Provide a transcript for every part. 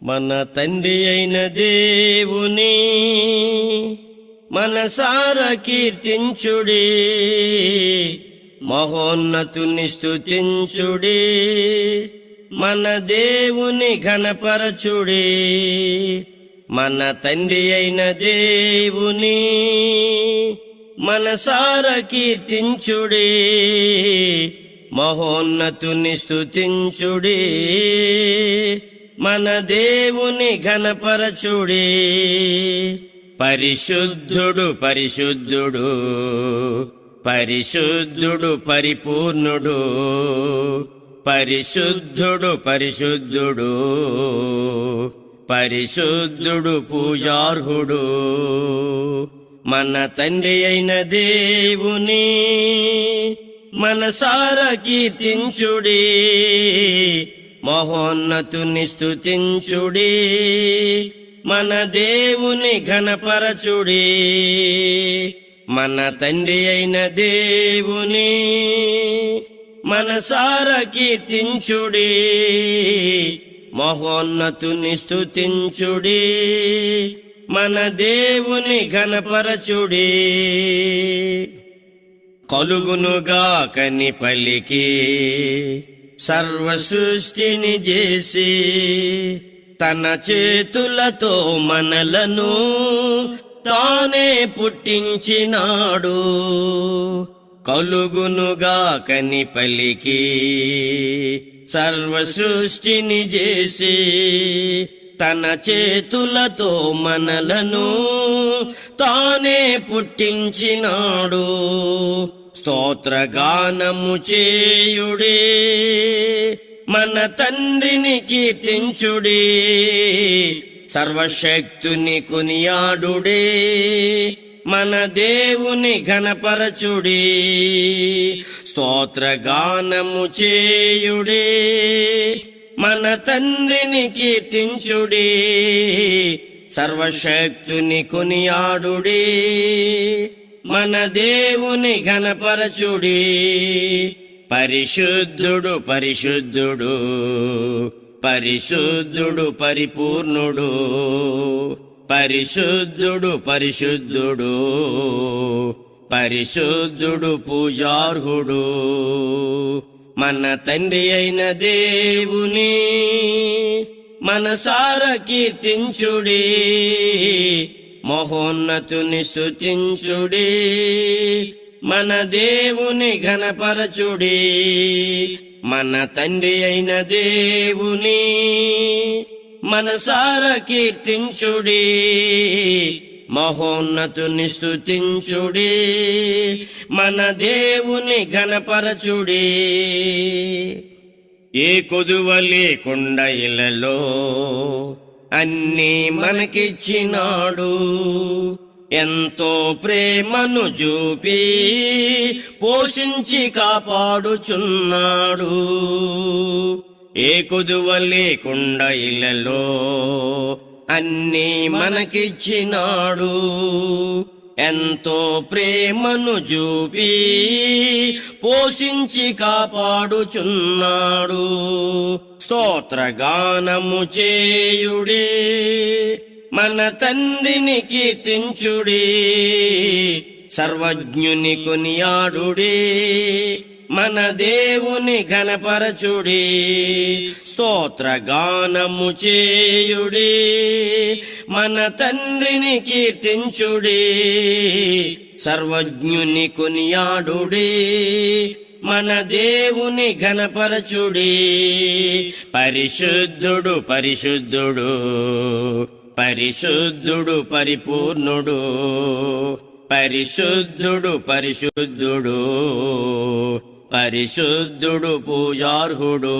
మన తండ్రి అయిన దేవుని మనసారా కీర్తించుడి, మహోన్నతుని స్తుతించుడి, మన దేవుని ఘనపరచుడి. మన తండ్రి అయిన దేవుని మనసారా కీర్తించుడి, మహోన్నతుని స్తుతించుడి, మన దేవుని ఘనపరచుడి. పరిశుద్ధుడు పరిశుద్ధుడు పరిశుద్ధుడు పరిపూర్ణుడు, పరిశుద్ధుడు పరిశుద్ధుడు పరిశుద్ధుడు పూజార్హుడు. మన తండ్రి అయిన దేవుని మనసారా కీర్తించుడి, మహోన్నతుని స్తుతించుడి, మన దేవుని ఘనపరచుడి. మన తండ్రి అయిన దేవుని మనసారా కీర్తించుడి, మహోన్నతుని స్తుతించుడి, మన దేవుని ఘనపరచుడి. కలుగునుగాకని పలికి సర్వ సృష్టిని చేసి, తన చేతులతో మనలను తానే పుట్టించినాడు. కలుగునుగాకని పలికి సర్వ సృష్టిని చేసి, తన చేతులతో మనలను తానే పుట్టించినాడు. స్తోత్రగానము చేయుడే, మన తండ్రిని కీర్తించుడి, సర్వశక్తుని కొనియాడుడే, మన దేవుని ఘనపరచుడి. స్తోత్రగానము చేయుడే, మన తండ్రిని కీర్తించుడి, సర్వశక్తుని కొనియాడుడి, మన దేవుని ఘనపరచుడి. పరిశుద్ధుడు పరిశుద్ధుడు పరిశుద్ధుడు పరిపూర్ణుడు, పరిశుద్ధుడు పరిశుద్ధుడు పరిశుద్ధుడు పూజార్హుడు. మన తండ్రి అయిన దేవుని మనసారా కీర్తించుడి, మహోన్నతుని స్తుతించుడి, మన దేవుని ఘనపరచుడి. మన తండ్రి అయిన దేవుని మనసారా కీర్తించుడి, మహోన్నతుని స్తుతించుడి, మన దేవుని ఘనపరచుడి. ఏ కొదువ లేకుండా ఇలలో అన్నీ మనకిచ్చినాడు, ఎంతో ప్రేమను చూపి పోషించి కాపాడుచున్నాడు. ఏ కొదువ లేకుండా ఇలలో అన్నీ మనకిచ్చినాడు, ఎంతో ప్రేమను చూపి పోషించి కాపాడుచున్నాడు. స్తోత్రగానము చేయుడే, మన తండ్రిని కీర్తించుడి, సర్వజ్ఞుని కొనియాడుడి, మన దేవుని ఘనపరచుడి. స్తోత్రగానము చేయుడి, మన తండ్రిని కీర్తించుడి, సర్వజ్ఞుని కొనియాడుడి, మన దేవుని ఘనపరచుడి. పరిశుద్ధుడు పరిశుద్ధుడు పరిశుద్ధుడు పరిపూర్ణుడు, పరిశుద్ధుడు పరిశుద్ధుడు పరిశుద్ధుడు పూజార్హుడు.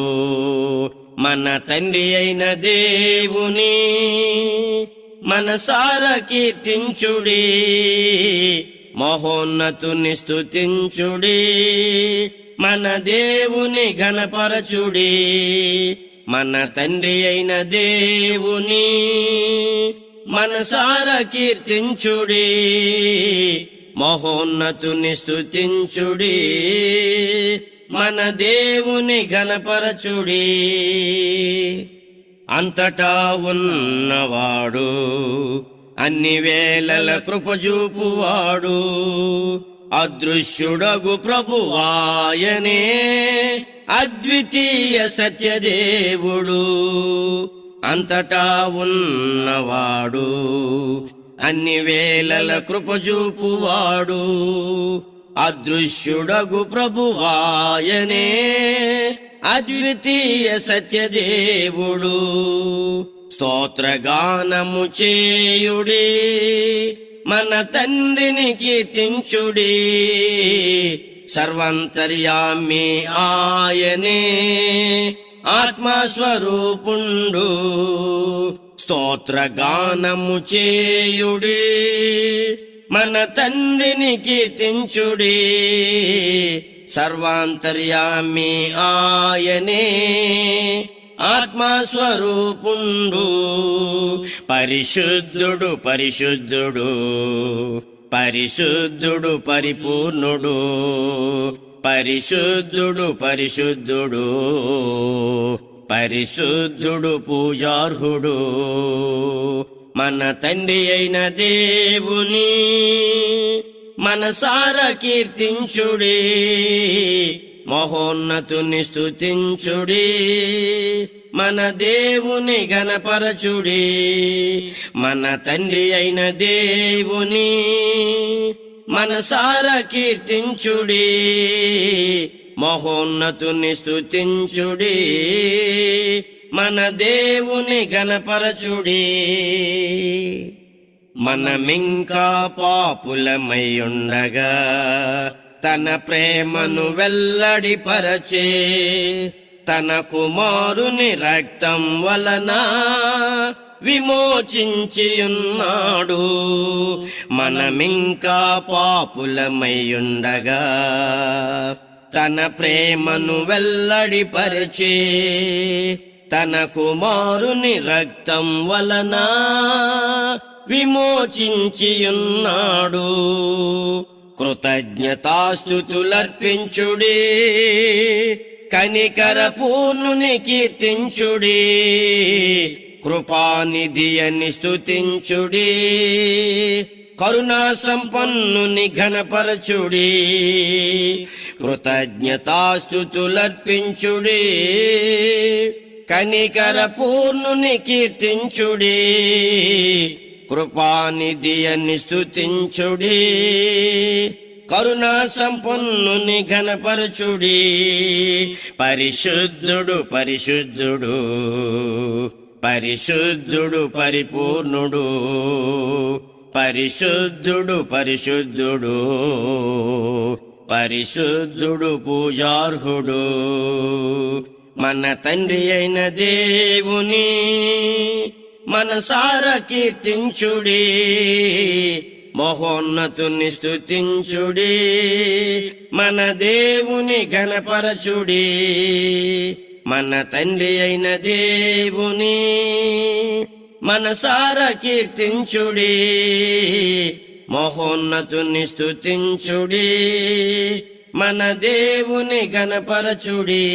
మన తండ్రి అయిన దేవుని మనసారా కీర్తించుడి, మహోన్నతుని స్తుతించుడి, మన దేవుని ఘనపరచుడి. మన తండ్రి అయిన దేవుని మనసారా కీర్తించుడి, మహోన్నతుని స్తుతించుడి, మన దేవుని ఘనపరచుడి. అంతటా ఉన్నవాడు, అన్ని వేళల కృపజూపువాడు, అదృశ్యుడగు ప్రభువాయనే అద్వితీయ సత్యదేవుడు. అంతటా ఉన్నవాడు, అన్ని వేళల కృపజూపువాడు, అదృశ్యుడగు ప్రభువాయనే అద్వితీయ సత్యదేవుడు. స్తోత్రగానము చేయుడి, మన తండ్రిని కీర్తించుడి, సర్వంతర్యామి ఆయనే ఆత్మస్వరూపుండు. స్తోత్రగానము చేయుడి, మన తండ్రిని కీర్తించుడి, సర్వాంతర్యామి ఆయనే ఆత్మస్వరూపుండు. పరిశుద్ధుడు పరిశుద్ధుడు, పరిశుద్ధుడు పరిపూర్ణుడు, పరిశుద్ధుడు పరిశుద్ధుడు, పరిశుద్ధుడు పూజార్హుడు. మన తండ్రి అయిన దేవుని మనసారా కీర్తించుడి, మహోన్నతుని స్తుతించుడి, మన దేవుని ఘనపరచుడి. మన తండ్రి అయిన దేవుని మనసారా కీర్తించుడి, మహోన్నతుని స్తుతించుడి, మన దేవుని ఘనపరచుడి. మనమింకా పాపులమై ఉండగా తన ప్రేమను వెల్లడిపరచే, తన కుమారుని రక్తం వలన విమోచించియున్నాడు. మనమింకా పాపులమై ఉండగా తన ప్రేమను వెల్లడిపరచే, తన కుమారుని రక్తం వలన విమోచించియున్నాడు. కృతజ్ఞతాస్తుతులర్పించుడి, కనికర పూర్ణుని కీర్తించుడి, కృపానిధి అని స్తుతించుడి, కరుణా సంపన్నుని ఘనపరచుడి. కృతజ్ఞతాస్తుతులర్పించుడి, కనికర పూర్ణుని కీర్తించుడి, కృపానిధి అని స్తుతించుడి, కరుణా సంపన్నుని ఘనపరచుడి. పరిశుద్ధుడు పరిశుద్ధుడు, పరిశుద్ధుడు పరిపూర్ణుడు, పరిశుద్ధుడు పరిశుద్ధుడు, పరిశుద్ధుడు పూజార్హుడు. మన తండ్రి అయిన దేవుని మనసారా కీర్తించుడి, మహోన్నతుని స్తుతించుడి, మన దేవుని ఘనపరచుడి. మన తండ్రి అయిన దేవుని మనసారా కీర్తించుడి, మహోన్నతుని స్తుతించుడి, మన దేవుని ఘనపరచుడి.